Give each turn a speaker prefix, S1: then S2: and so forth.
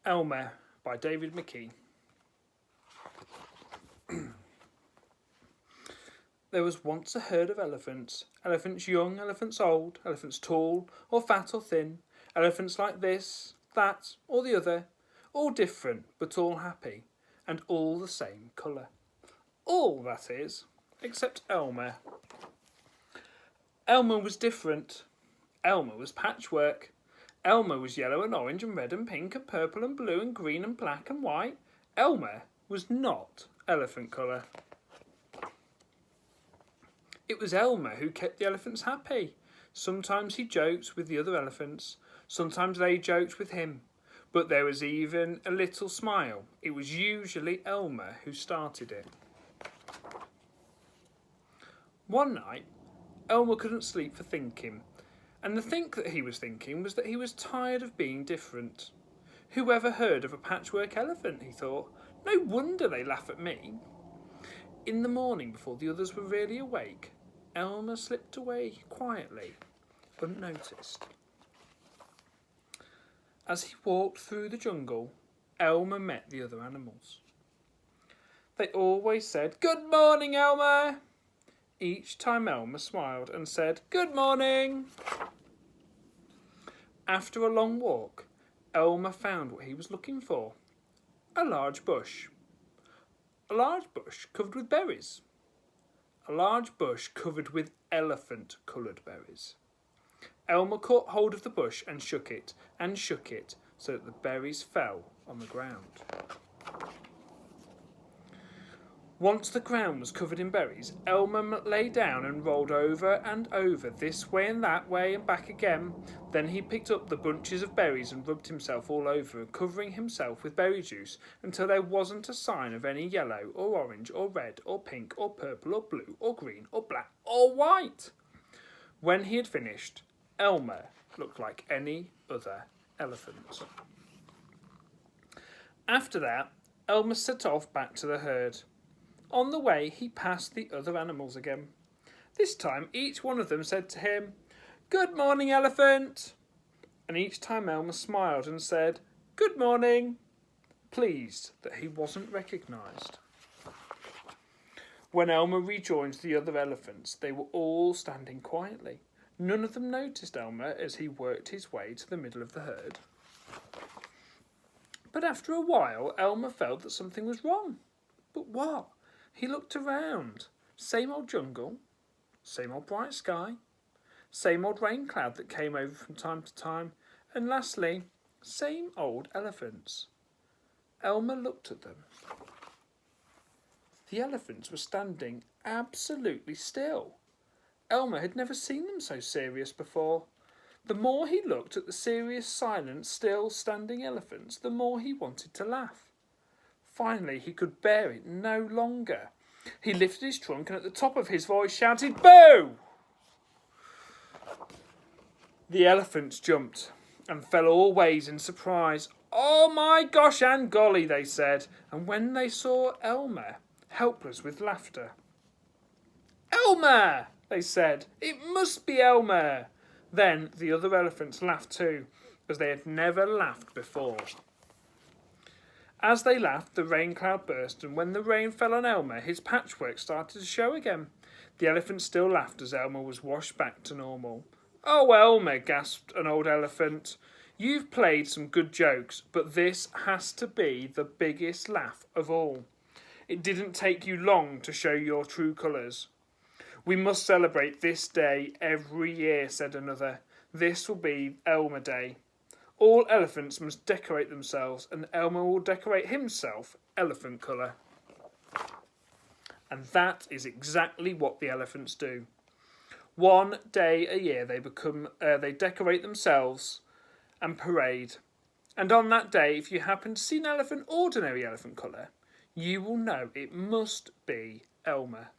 S1: Elmer by David Mckee. There was once a herd of elephants. Elephants young, elephants old, elephants tall or fat or thin, elephants like this, that or the other, all different but all happy, and all the same colour. All, that is, except Elmer. Elmer was different. Elmer was patchwork. Elmer was yellow and orange and red and pink and purple and blue and green and black and white. Elmer was not elephant colour. It was Elmer who kept the elephants happy. Sometimes he joked with the other elephants. Sometimes they joked with him. But there was even a little smile. It was usually Elmer who started it. One night, Elmer couldn't sleep for thinking. And the think that he was thinking was that he was tired of being different. Who ever heard of a patchwork elephant, he thought. No wonder they laugh at me. In the morning, before the others were really awake, Elmer slipped away quietly, unnoticed. As he walked through the jungle, Elmer met the other animals. They always said, "Good morning, Elmer!" Each time Elmer smiled and said, "Good morning!" After a long walk, Elmer found what he was looking for. A large bush. A large bush covered with berries. A large bush covered with elephant-coloured berries. Elmer caught hold of the bush and shook it, so that the berries fell on the ground. Once the ground was covered in berries, Elmer lay down and rolled over and over, this way and that way and back again. Then he picked up the bunches of berries and rubbed himself all over, covering himself with berry juice until there wasn't a sign of any yellow or orange or red or pink or purple or blue or green or black or white. When he had finished, Elmer looked like any other elephant. After that, Elmer set off back to the herd. On the way, he passed the other animals again. This time, each one of them said to him, "Good morning, elephant!" And each time Elmer smiled and said, "Good morning," pleased that he wasn't recognised. When Elmer rejoined the other elephants, they were all standing quietly. None of them noticed Elmer as he worked his way to the middle of the herd. But after a while, Elmer felt that something was wrong. But what? He looked around. Same old jungle, same old bright sky, same old rain cloud that came over from time to time, and lastly, same old elephants. Elmer looked at them. The elephants were standing absolutely still. Elmer had never seen them so serious before. The more he looked at the serious, silent, still standing elephants, the more he wanted to laugh. Finally, he could bear it no longer. He lifted his trunk and at the top of his voice shouted, "Boo!" The elephants jumped and fell all ways in surprise. "Oh my gosh and golly," they said, and when they saw Elmer, helpless with laughter. "Elmer!" they said. "It must be Elmer!" Then the other elephants laughed too, as they had never laughed before. As they laughed, the rain cloud burst, and when the rain fell on Elmer, his patchwork started to show again. The elephants still laughed as Elmer was washed back to normal. "Oh, Elmer," gasped an old elephant, "you've played some good jokes, but this has to be the biggest laugh of all. It didn't take you long to show your true colours." "We must celebrate this day every year," said another. "This will be Elmer Day. All elephants must decorate themselves, and Elmer will decorate himself elephant colour." And that is exactly what the elephants do. One day a year they decorate themselves and parade. And on that day, if you happen to see an elephant, ordinary elephant colour, you will know it must be Elmer.